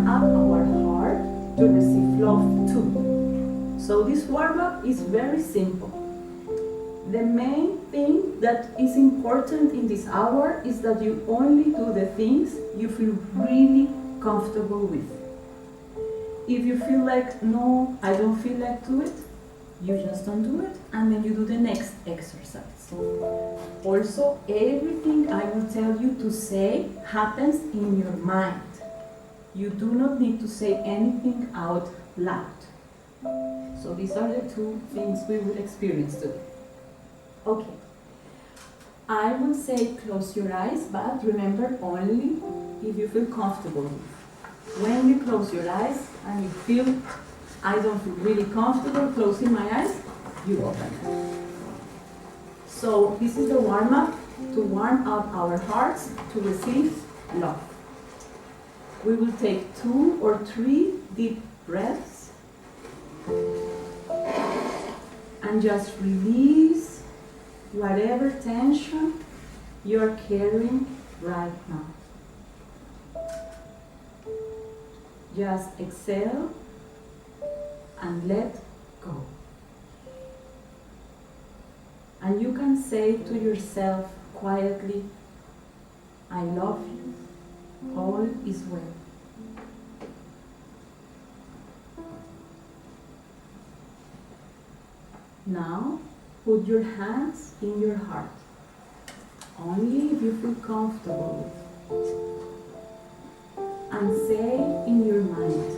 warm up our heart to receive love too. So this warm-up is very simple. The main thing that is important in this hour is that you only do the things you feel really comfortable with. If you feel like, no, I don't feel like do it, you just don't do it, and then you do the next exercise. Also, everything I will tell you to say happens in your mind. You do not need to say anything out loud. So these are the two things we will experience today. Okay. I will say close your eyes, but remember only if you feel comfortable. When you close your eyes and you feel, I don't feel really comfortable closing my eyes, you open them. So this is the warm-up to warm up our hearts to receive love. We will take 2 or 3 deep breaths and just release whatever tension you're carrying right now. Just exhale and let go. And you can say to yourself quietly, I love you, all is well. Now, put your hands in your heart, only if you feel comfortable with it. And say in your mind,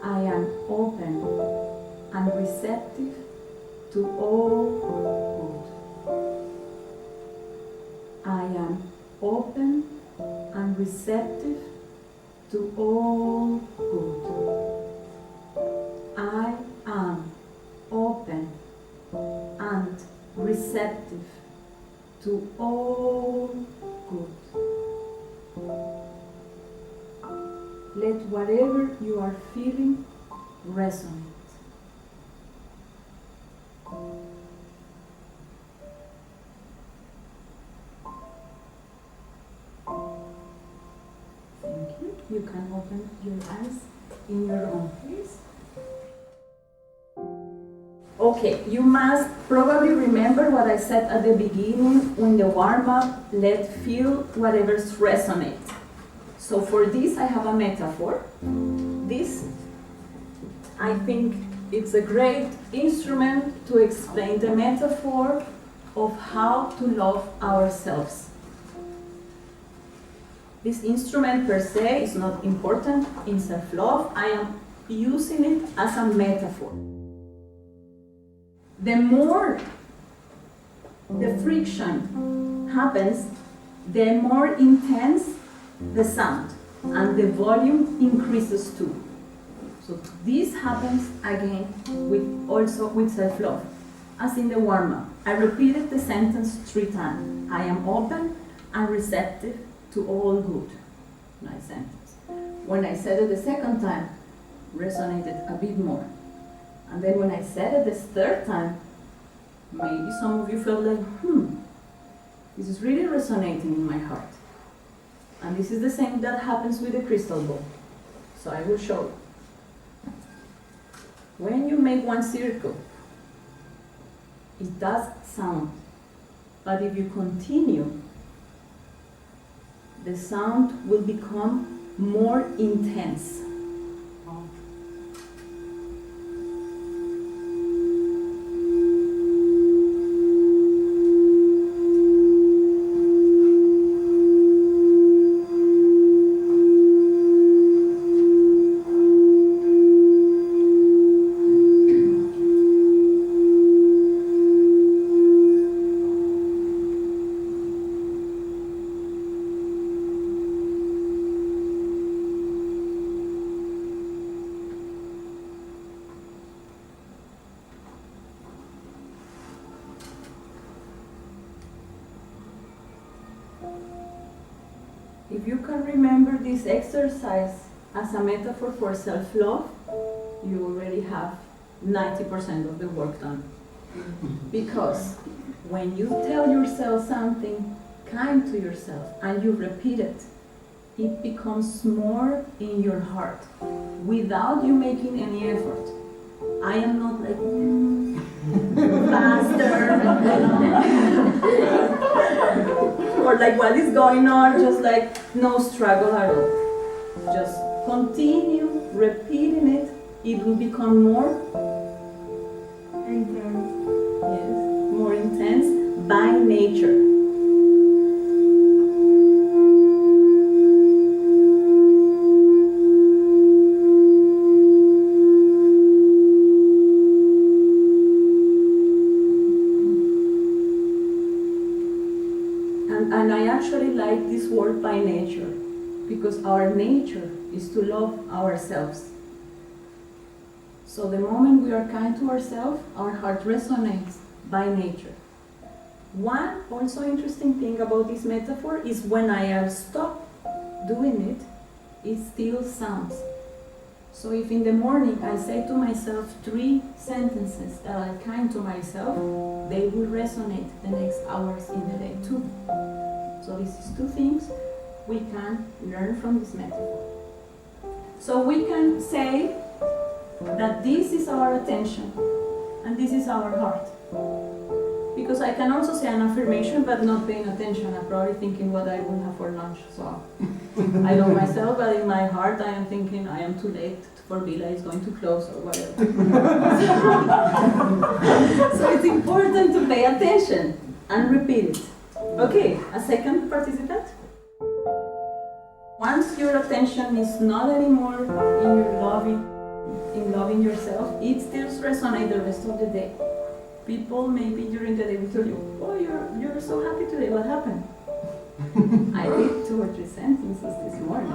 I am open and receptive to all good. I am open and receptive to all good. I am open and receptive to all good. Let whatever you are feeling resonate. Thank you. You can open your eyes in your own pace. Okay, you must probably remember what I said at the beginning in the warm-up. Let feel whatever's resonate. So for this, I have a metaphor. This, I think, it's a great instrument to explain the metaphor of how to love ourselves. This instrument per se is not important in self-love. I am using it as a metaphor. The more the friction happens, the more intense the sound, and the volume increases too. So this happens again also with self-love, as in the warm-up. I repeated the sentence 3 times. I am open and receptive to all good. Nice sentence. When I said it the second time, resonated a bit more. And then when I said it the third time, maybe some of you felt like, this is really resonating in my heart. And this is the same that happens with the crystal ball. So I will show you. When you make one circle, it does sound. But if you continue, the sound will become more intense. If you can remember this exercise as a metaphor for self-love, you already have 90% of the work done. Because when you tell yourself something kind to yourself and you repeat it it becomes more in your heart without you making any effort. I am not like faster, or like what is going on, just like no struggle at all. Just continue repeating it, it will become more intense. Yes, more intense by nature. And I actually like this word by nature, because our nature is to love ourselves. So the moment we are kind to ourselves, our heart resonates by nature. One also interesting thing about this metaphor is when I have stopped doing it, it still sounds. So if in the morning I say to myself 3 sentences that are kind to myself, they will resonate the next hours in the day too. So this is 2 things we can learn from this metaphor. So we can say that this is our attention and this is our heart. Because I can also say an affirmation but not paying attention. I'm probably thinking what I will have for lunch. So I love myself, but in my heart I am thinking I am too late for Villa is going to close or whatever. So it's important to pay attention and repeat it. Okay, a second participant. Once your attention is not anymore in your loving yourself, it still resonates the rest of the day. People maybe during the day will tell you, oh, you're so happy today, what happened? I did 2 or 3 sentences this morning.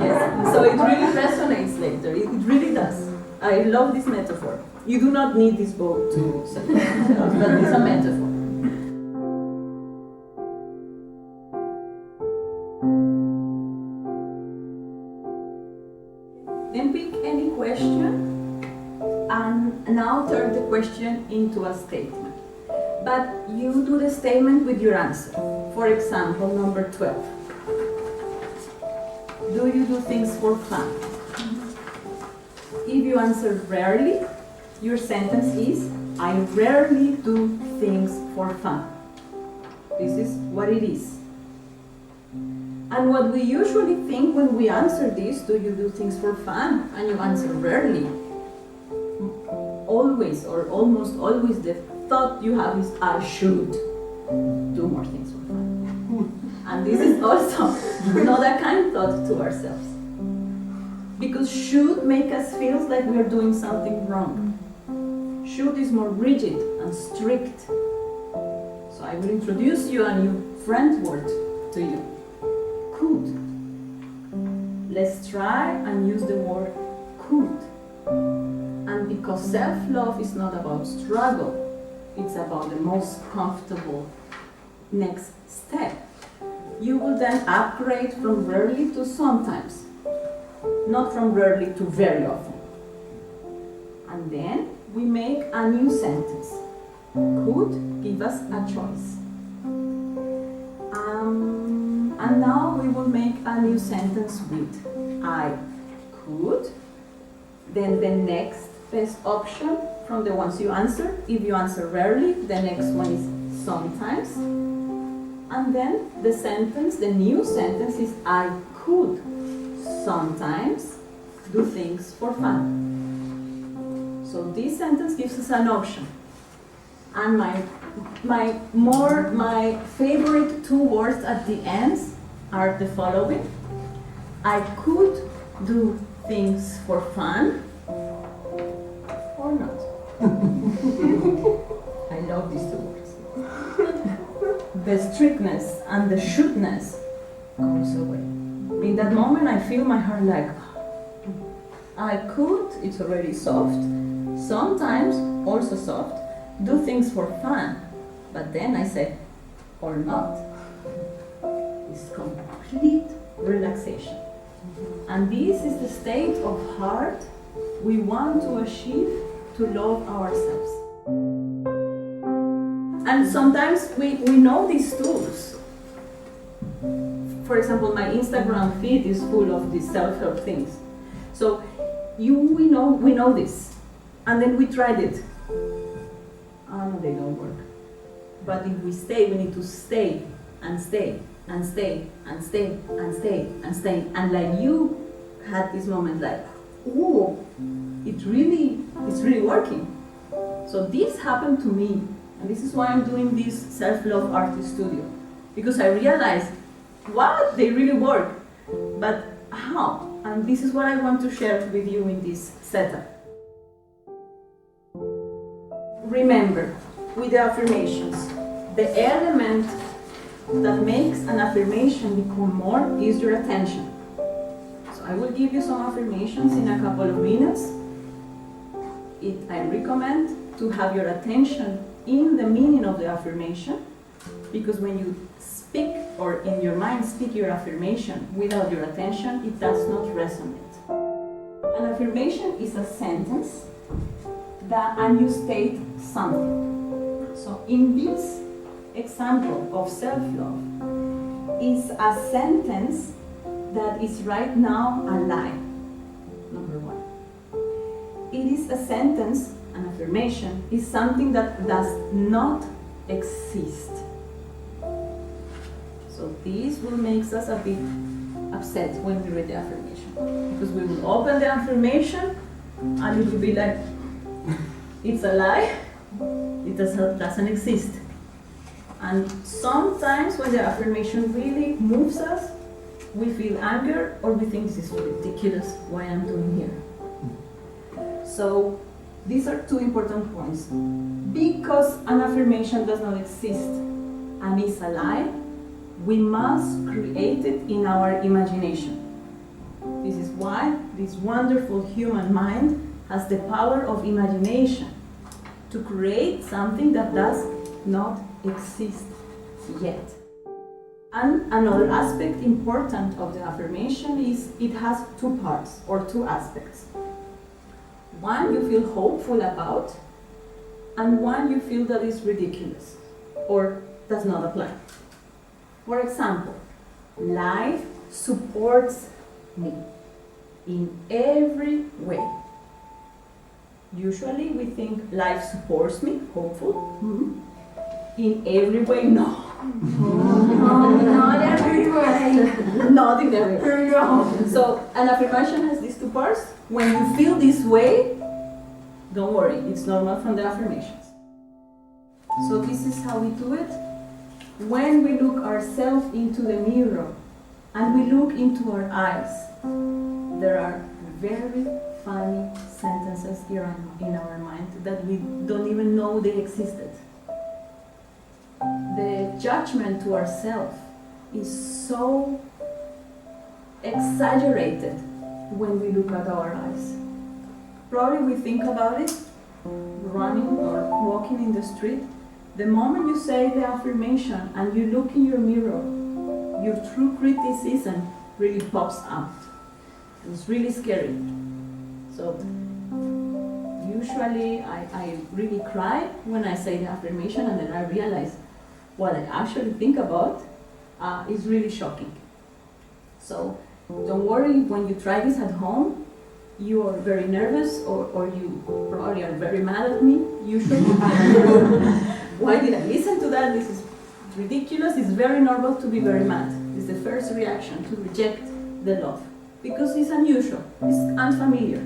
Yes, so it really resonates later, it really does. I love this metaphor. You do not need this book to say yourself, but it's a metaphor. Then pick any question and now turn the question into a statement. But you do the statement with your answer. For example, number 12. Do you do things for fun? If you answer rarely, your sentence is, I rarely do things for fun. This is what it is. And what we usually think when we answer this, do you do things for fun? And you answer rarely. Always or almost always the thought you have is, I should do more things for fun. And this is also not a kind thought to ourselves. Because should make us feel like we are doing something wrong. Should is more rigid and strict. So I will introduce you a new friend word to you. Could. Let's try and use the word could. And because self-love is not about struggle, it's about the most comfortable next step. You will then upgrade from rarely to sometimes, not from rarely to very often. And then we make a new sentence. Could give us a choice. And now we will make a new sentence with I could, then the next best option from the ones you answer. If you answer rarely, the next one is sometimes. And then the sentence, the new sentence is I could sometimes do things for fun. So this sentence gives us an option. And my favorite 2 words at the ends are the following. I could do things for fun or not. I love these 2 words. The strictness and the shouldness goes away. In that moment I feel my heart like, I could, it's already soft, sometimes also soft, do things for fun, but then I say, or not. It's complete relaxation. And this is the state of heart we want to achieve to love ourselves. And sometimes we know these tools. for example, my Instagram feed is full of these self-help things. So we know this, and then we tried it. Oh no, they don't work. But if we stay, we need to stay and stay and stay and stay and stay and stay. And like you had this moment, like, oh, it's really working. So this happened to me, and this is why I'm doing this self-love artist studio, because I realized, what, they really work, but how? And this is what I want to share with you in this setup. Remember, with the affirmations, the element that makes an affirmation become more is your attention. So I will give you some affirmations in a couple of minutes. I recommend to have your attention in the meaning of the affirmation, because when you speak or in your mind speak your affirmation without your attention, it does not resonate. An affirmation is a sentence and you state something. So in this example of self-love is a sentence that is right now a lie, number one. It is a sentence, an affirmation, is something that does not exist. So this will make us a bit upset when we read the affirmation, because we will open the affirmation and it will be like, it's a lie, it doesn't exist. And sometimes when the affirmation really moves us, we feel anger or we think this is ridiculous, why I'm doing here. So these are two important points. Because an affirmation does not exist and is a lie, we must create it in our imagination. This is why this wonderful human mind has the power of imagination to create something that does not exist yet. And another aspect important of the affirmation is it has two parts or two aspects. One you feel hopeful about, and one you feel that is ridiculous or does not apply. For example, life supports me in every way. Usually we think life supports me, hopeful. In every way, no. No, not every way. Not in every way. So an affirmation has these two parts. When you feel this way, don't worry, it's normal from the affirmations. So this is how we do it. When we look ourselves into the mirror and we look into our eyes, there are very funny sentences here in our mind that we don't even know they existed. The judgment to ourselves is so exaggerated when we look at our eyes. Probably we think about it running or walking in the street. The moment you say the affirmation and you look in your mirror, your true criticism really pops out. It's really scary. So usually I really cry when I say the affirmation, and then I realize what I actually think about is really shocking. So don't worry, when you try this at home, you are very nervous or you probably are very mad at me, usually. Why did I listen to that? This is ridiculous. It's very normal to be very mad. It's the first reaction, to reject the love. Because it's unusual, it's unfamiliar.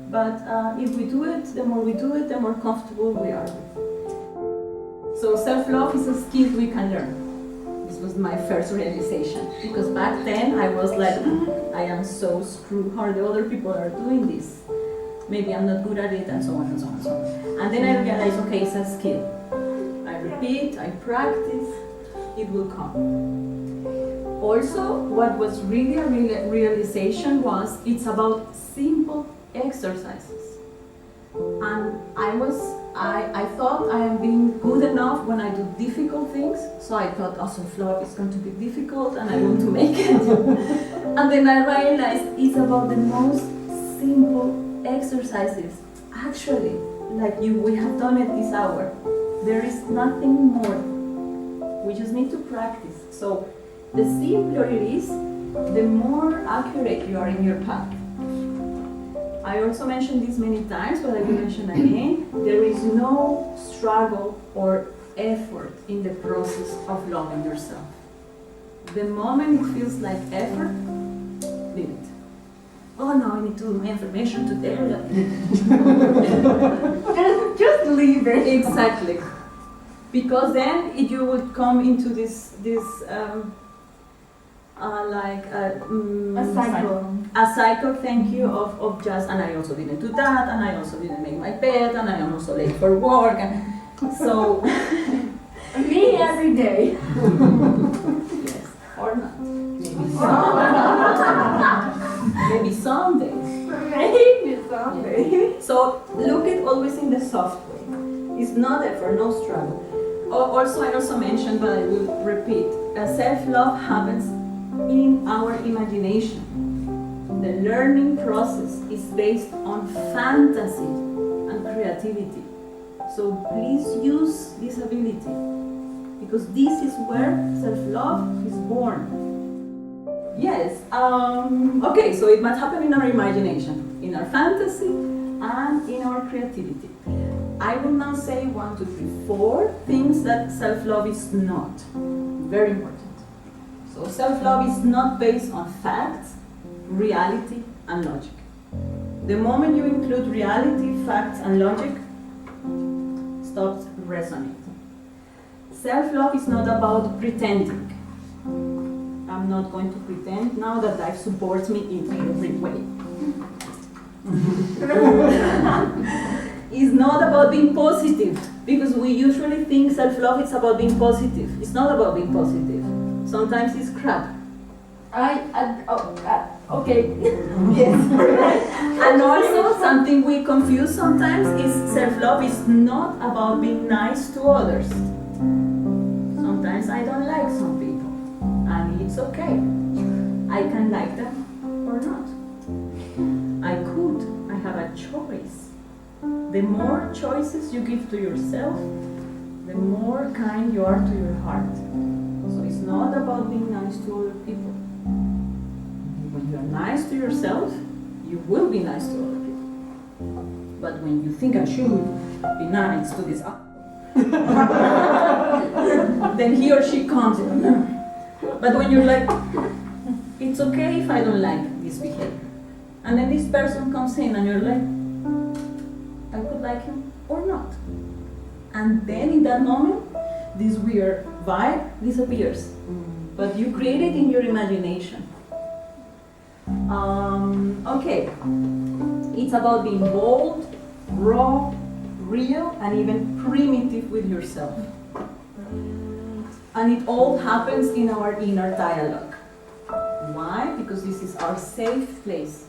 But if we do it, the more we do it, the more comfortable we are with. So self-love is a skill we can learn. This was my first realization. Because back then I was like, I am so screwed, how the other people are doing this. Maybe I'm not good at it, and so on and so on and so on. And then I realized, okay, it's a skill. I repeat, I practice, it will come. Also, what was really a realization was it's about simple exercises. And I thought I am being good enough when I do difficult things, so I thought self-love is going to be difficult and I want to make it. And then I realized it's about the most simple exercises. Actually, like we have done it this hour. There is nothing more. We just need to practice. So The simpler it is, the more accurate you are in your path. I also mentioned this many times, but I will mention again. There is no struggle or effort in the process of loving yourself. The moment it feels like effort, leave it. Oh no, I need to do my affirmation today. Just leave it. Exactly. Because then you would come into this A cycle. A cycle, thank you, of just, and I also didn't do that, and I also didn't make my bed, and I am also late for work, and so... Me every day. Yes, or not. Maybe someday. Maybe someday. Maybe someday. Yeah. So look at always in the soft way. It's not effort, no struggle. Also, I also mentioned, but I will repeat, self-love happens in our imagination. The learning process is based on fantasy and creativity. So please use this ability, because this is where self-love is born. Yes, okay, so it must happen in our imagination, in our fantasy, and in our creativity. I will now say 1, 2, 3, 4 things that self-love is not. Very important. So self-love is not based on facts, reality, and logic. The moment you include reality, facts, and logic, stops resonating. Self-love is not about pretending. I'm not going to pretend now that life supports me in every way. It's not about being positive, because we usually think self-love is about being positive. It's not about being positive. Sometimes it's crap. Okay. Yes. And also something we confuse sometimes is self-love is not about being nice to others. Sometimes I don't like some people, and it's okay. I can like them or not. I have a choice. The more choices you give to yourself, the more kind you are to your heart. So it's not about being nice to other people. When you're nice to yourself, you will be nice to other people. But when you think I should be nice to this then he or she comes in. But when you're like, it's okay if I don't like this behavior. And then this person comes in and you're like, I could like him or not. And then in that moment, this weird vibe disappears. But you create it in your imagination. Okay, it's about being bold, raw, real, and even primitive with yourself. And it all happens in our inner dialogue. Why? Because this is our safe place.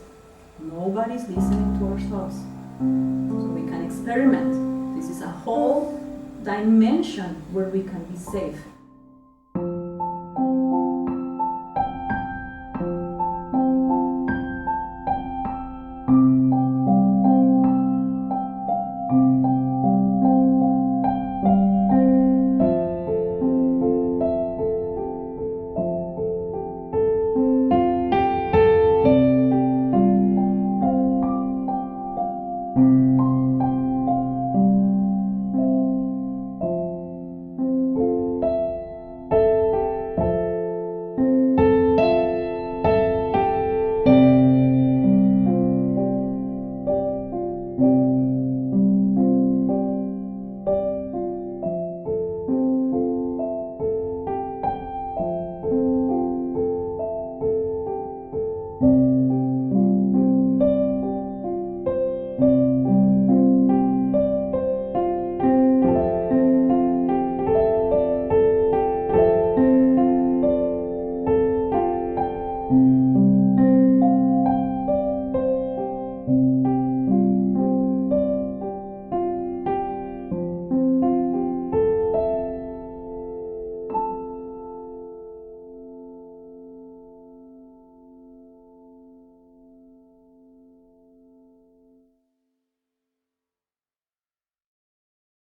Nobody's listening to our thoughts. So we can experiment. This is a whole dimension where we can be safe.